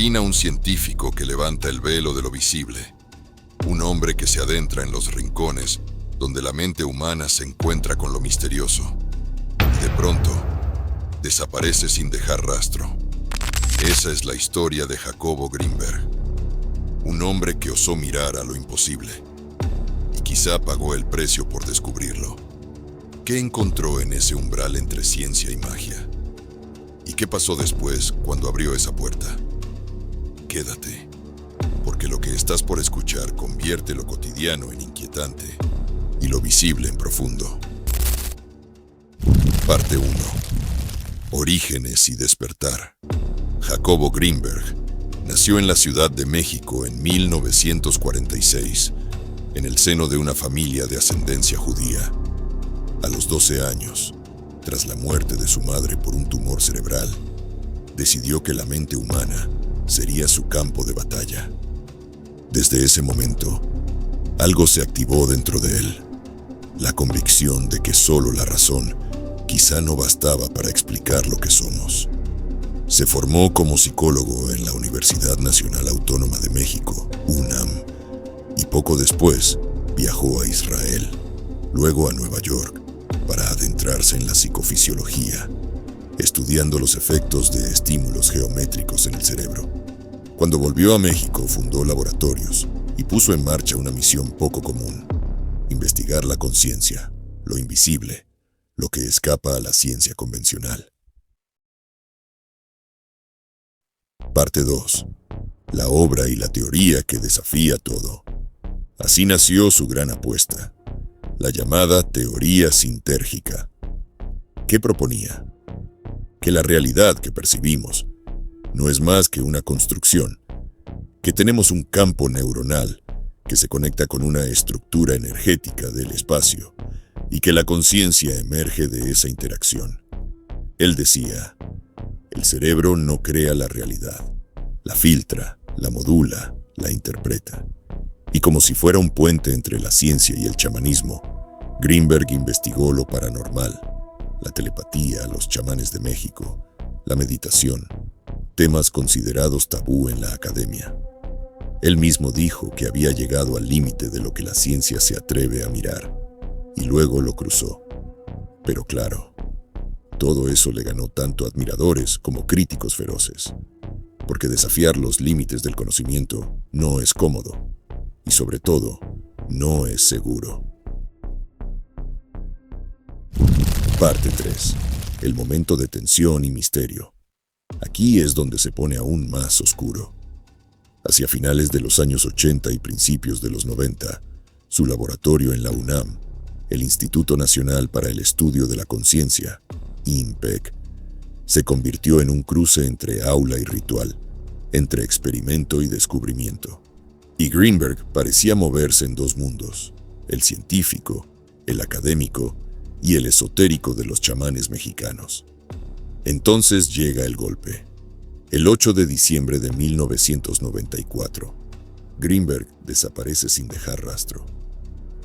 Imagina un científico que levanta el velo de lo visible, un hombre que se adentra en los rincones donde la mente humana se encuentra con lo misterioso y de pronto desaparece sin dejar rastro. Esa es la historia de Jacobo Grinberg, un hombre que osó mirar a lo imposible y quizá pagó el precio por descubrirlo. ¿Qué encontró en ese umbral entre ciencia y magia? ¿Y qué pasó después cuando abrió esa puerta? Quédate, porque lo que estás por escuchar convierte lo cotidiano en inquietante y lo visible en profundo. Parte 1. Orígenes y despertar. Jacobo Grinberg nació en la Ciudad de México en 1946, en el seno de una familia de ascendencia judía. A los 12 años, tras la muerte de su madre por un tumor cerebral, decidió que la mente humana sería su campo de batalla. Desde ese momento, algo se activó dentro de él, la convicción de que solo la razón quizá no bastaba para explicar lo que somos. Se formó como psicólogo en la Universidad Nacional Autónoma de México, UNAM, y poco después viajó a Israel, luego a Nueva York, para adentrarse en la psicofisiología, estudiando los efectos de estímulos geométricos en el cerebro. Cuando volvió a México, fundó laboratorios y puso en marcha una misión poco común: investigar la conciencia, lo invisible, lo que escapa a la ciencia convencional. Parte 2. La obra y la teoría que desafía todo. Así nació su gran apuesta, la llamada teoría sintérgica. ¿Qué proponía? Que la realidad que percibimos no es más que una construcción, que tenemos un campo neuronal que se conecta con una estructura energética del espacio y que la conciencia emerge de esa interacción. Él decía: el cerebro no crea la realidad, la filtra, la modula, la interpreta. Y como si fuera un puente entre la ciencia y el chamanismo, Grinberg investigó lo paranormal, la telepatía, los chamanes de México, la meditación, temas considerados tabú en la academia. Él mismo dijo que había llegado al límite de lo que la ciencia se atreve a mirar, y luego lo cruzó. Pero claro, todo eso le ganó tanto admiradores como críticos feroces, porque desafiar los límites del conocimiento no es cómodo, y sobre todo, no es seguro. Parte 3. El momento de tensión y misterio. Aquí es donde se pone aún más oscuro. Hacia finales de los años 80 y principios de los 90, su laboratorio en la UNAM, el Instituto Nacional para el Estudio de la Conciencia, INPEC, se convirtió en un cruce entre aula y ritual, entre experimento y descubrimiento. Y Grinberg parecía moverse en dos mundos: el científico, el académico y el esotérico de los chamanes mexicanos. Entonces llega el golpe. El 8 de diciembre de 1994, Grinberg desaparece sin dejar rastro.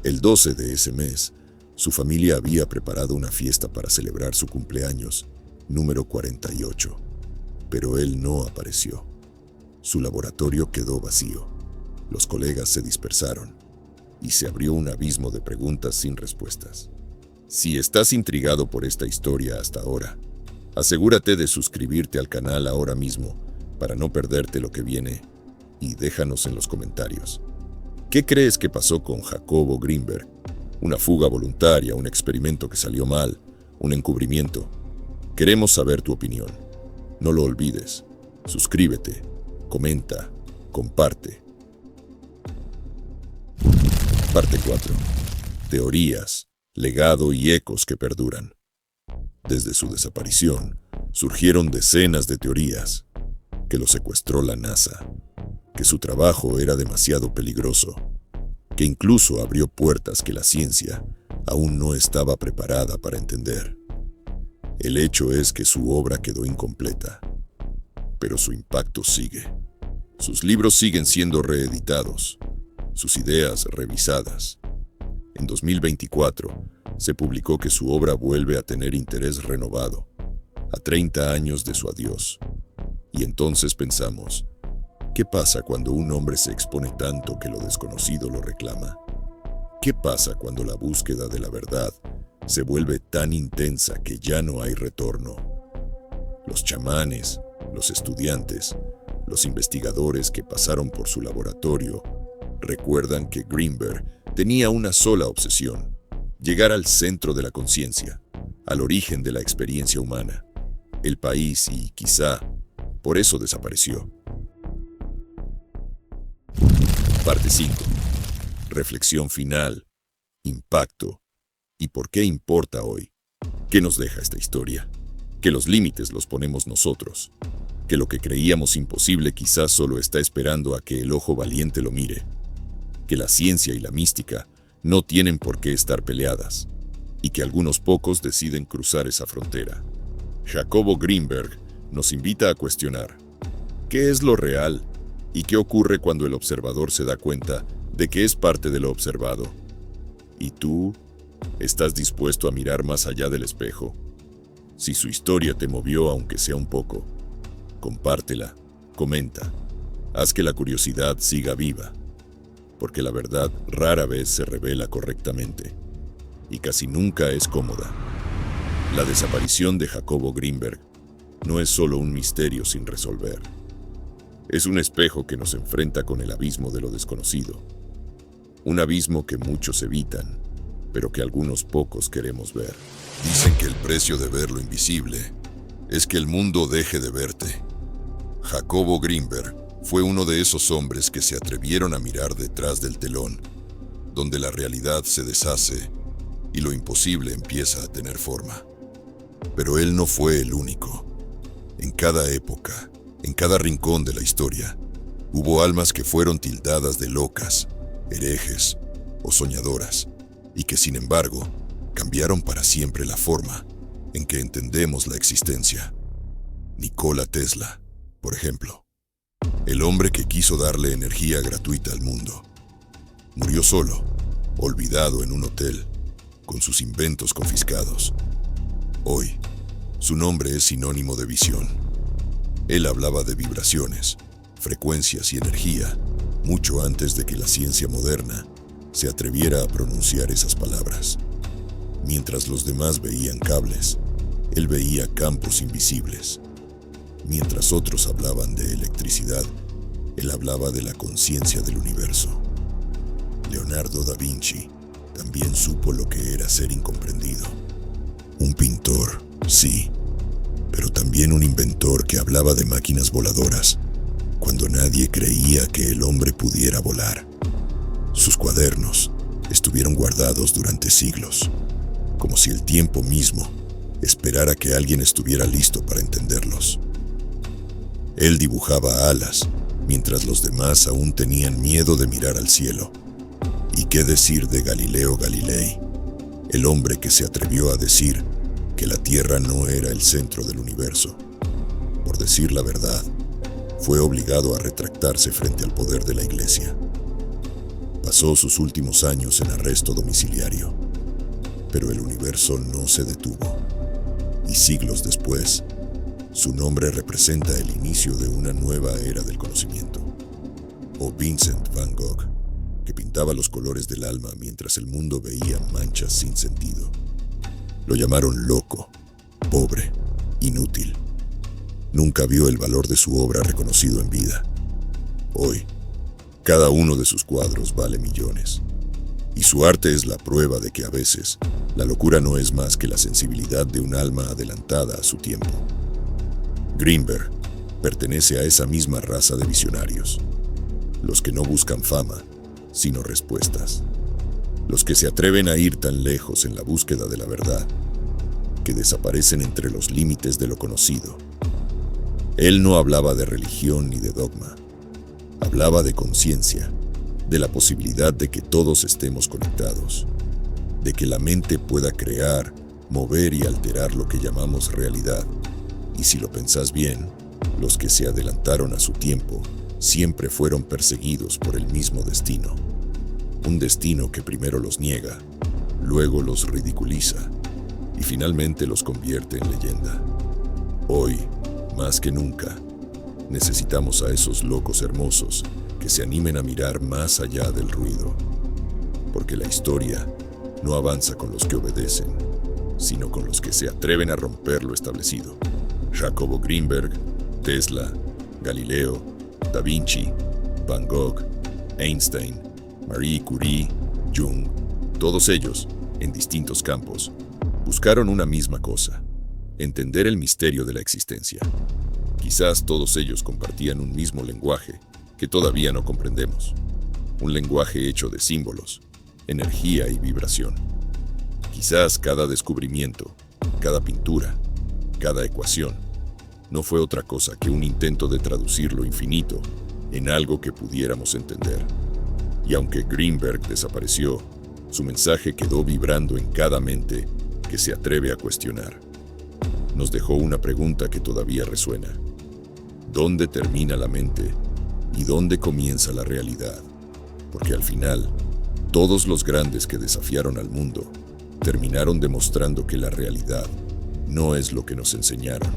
El 12 de ese mes, su familia había preparado una fiesta para celebrar su cumpleaños, número 48, pero él no apareció. Su laboratorio quedó vacío. Los colegas se dispersaron y se abrió un abismo de preguntas sin respuestas. Si estás intrigado por esta historia hasta ahora, asegúrate de suscribirte al canal ahora mismo para no perderte lo que viene y déjanos en los comentarios. ¿Qué crees que pasó con Jacobo Grinberg? ¿Una fuga voluntaria, un experimento que salió mal, un encubrimiento? Queremos saber tu opinión. No lo olvides. Suscríbete, comenta, comparte. Parte 4. Teorías, legado y ecos que perduran. Desde su desaparición, surgieron decenas de teorías: que lo secuestró la NASA, que su trabajo era demasiado peligroso, que incluso abrió puertas que la ciencia aún no estaba preparada para entender. El hecho es que su obra quedó incompleta, pero su impacto sigue. Sus libros siguen siendo reeditados, sus ideas revisadas. En 2024, se publicó que su obra vuelve a tener interés renovado, a 30 años de su adiós. Y entonces pensamos, ¿Qué pasa cuando un hombre se expone tanto que lo desconocido lo reclama? ¿Qué pasa cuando la búsqueda de la verdad se vuelve tan intensa que ya no hay retorno? Los chamanes, los estudiantes, los investigadores que pasaron por su laboratorio recuerdan que Greenberg tenía una sola obsesión: llegar al centro de la conciencia, al origen de la experiencia humana, el país, y quizá por eso desapareció. Parte 5. Reflexión final, impacto y por qué importa hoy. ¿Qué nos deja esta historia? Que los límites los ponemos nosotros, que lo que creíamos imposible quizás solo está esperando a que el ojo valiente lo mire, que la ciencia y la mística no tienen por qué estar peleadas, y que algunos pocos deciden cruzar esa frontera. Jacobo Greenberg nos invita a cuestionar: ¿qué es lo real? ¿Y qué ocurre cuando el observador se da cuenta de que es parte de lo observado? ¿Y tú? ¿Estás dispuesto a mirar más allá del espejo? Si su historia te movió, aunque sea un poco, compártela, comenta, haz que la curiosidad siga viva, porque la verdad rara vez se revela correctamente y casi nunca es cómoda. La desaparición de Jacobo Greenberg no es solo un misterio sin resolver. Es un espejo que nos enfrenta con el abismo de lo desconocido. Un abismo que muchos evitan, pero que algunos pocos queremos ver. Dicen que el precio de ver lo invisible es que el mundo deje de verte. Jacobo Greenberg fue uno de esos hombres que se atrevieron a mirar detrás del telón, donde la realidad se deshace y lo imposible empieza a tener forma. Pero él no fue el único. En cada época, en cada rincón de la historia, hubo almas que fueron tildadas de locas, herejes o soñadoras, y que sin embargo cambiaron para siempre la forma en que entendemos la existencia. Nikola Tesla, por ejemplo, el hombre que quiso darle energía gratuita al mundo, murió solo, olvidado en un hotel, con sus inventos confiscados. Hoy, su nombre es sinónimo de visión. Él hablaba de vibraciones, frecuencias y energía mucho antes de que la ciencia moderna se atreviera a pronunciar esas palabras. Mientras los demás veían cables, él veía campos invisibles. Mientras otros hablaban de electricidad, él hablaba de la conciencia del universo. Leonardo da Vinci también supo lo que era ser incomprendido. Un pintor, sí, pero también un inventor que hablaba de máquinas voladoras, cuando nadie creía que el hombre pudiera volar. Sus cuadernos estuvieron guardados durante siglos, como si el tiempo mismo esperara que alguien estuviera listo para entenderlos. Él dibujaba alas, mientras los demás aún tenían miedo de mirar al cielo. ¿Y qué decir de Galileo Galilei, el hombre que se atrevió a decir que la Tierra no era el centro del universo? Por decir la verdad, fue obligado a retractarse frente al poder de la Iglesia. Pasó sus últimos años en arresto domiciliario, pero el universo no se detuvo. Y siglos después, su nombre representa el inicio de una nueva era del conocimiento. O Vincent van Gogh, que pintaba los colores del alma mientras el mundo veía manchas sin sentido. Lo llamaron loco, pobre, inútil. Nunca vio el valor de su obra reconocido en vida. Hoy, cada uno de sus cuadros vale millones. Y su arte es la prueba de que a veces la locura no es más que la sensibilidad de un alma adelantada a su tiempo. Greenberg pertenece a esa misma raza de visionarios. Los que no buscan fama, sino respuestas. Los que se atreven a ir tan lejos en la búsqueda de la verdad, que desaparecen entre los límites de lo conocido. Él no hablaba de religión ni de dogma. Hablaba de conciencia, de la posibilidad de que todos estemos conectados, de que la mente pueda crear, mover y alterar lo que llamamos realidad. Y si lo pensás bien, los que se adelantaron a su tiempo siempre fueron perseguidos por el mismo destino. Un destino que primero los niega, luego los ridiculiza y finalmente los convierte en leyenda. Hoy, más que nunca, Necesitamos a esos locos hermosos que se animen a mirar más allá del ruido, porque la historia no avanza con los que obedecen, sino con los que se atreven a romper lo establecido. Jacobo Greenberg, Tesla, Galileo, Da Vinci, Van Gogh, Einstein, Marie Curie, Jung, todos ellos, en distintos campos, buscaron una misma cosa: entender el misterio de la existencia. Quizás todos ellos compartían un mismo lenguaje que todavía no comprendemos, un lenguaje hecho de símbolos, energía y vibración. Quizás cada descubrimiento, cada pintura, cada ecuación, no fue otra cosa que un intento de traducir lo infinito en algo que pudiéramos entender. Y aunque Greenberg desapareció, su mensaje quedó vibrando en cada mente que se atreve a cuestionar. Nos dejó una pregunta que todavía resuena: ¿dónde termina la mente y dónde comienza la realidad? Porque al final, todos los grandes que desafiaron al mundo terminaron demostrando que la realidad no es lo que nos enseñaron,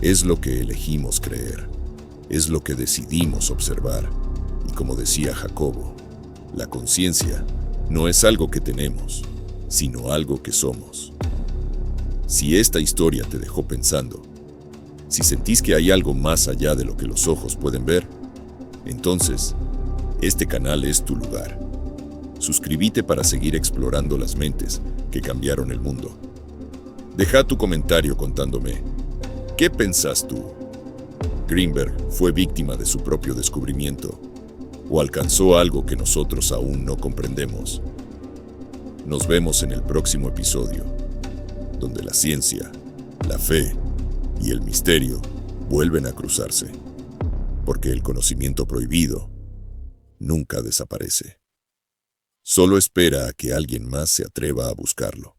es lo que elegimos creer, es lo que decidimos observar. Y como decía Jacobo, la conciencia no es algo que tenemos, sino algo que somos. Si esta historia te dejó pensando, si sentís que hay algo más allá de lo que los ojos pueden ver, entonces, este canal es tu lugar. Suscríbete para seguir explorando las mentes que cambiaron el mundo. Deja tu comentario contándome, ¿qué pensás tú? ¿Greenberg fue víctima de su propio descubrimiento o alcanzó algo que nosotros aún no comprendemos? Nos vemos en el próximo episodio, donde la ciencia, la fe y el misterio vuelven a cruzarse, porque el conocimiento prohibido nunca desaparece. Solo espera a que alguien más se atreva a buscarlo.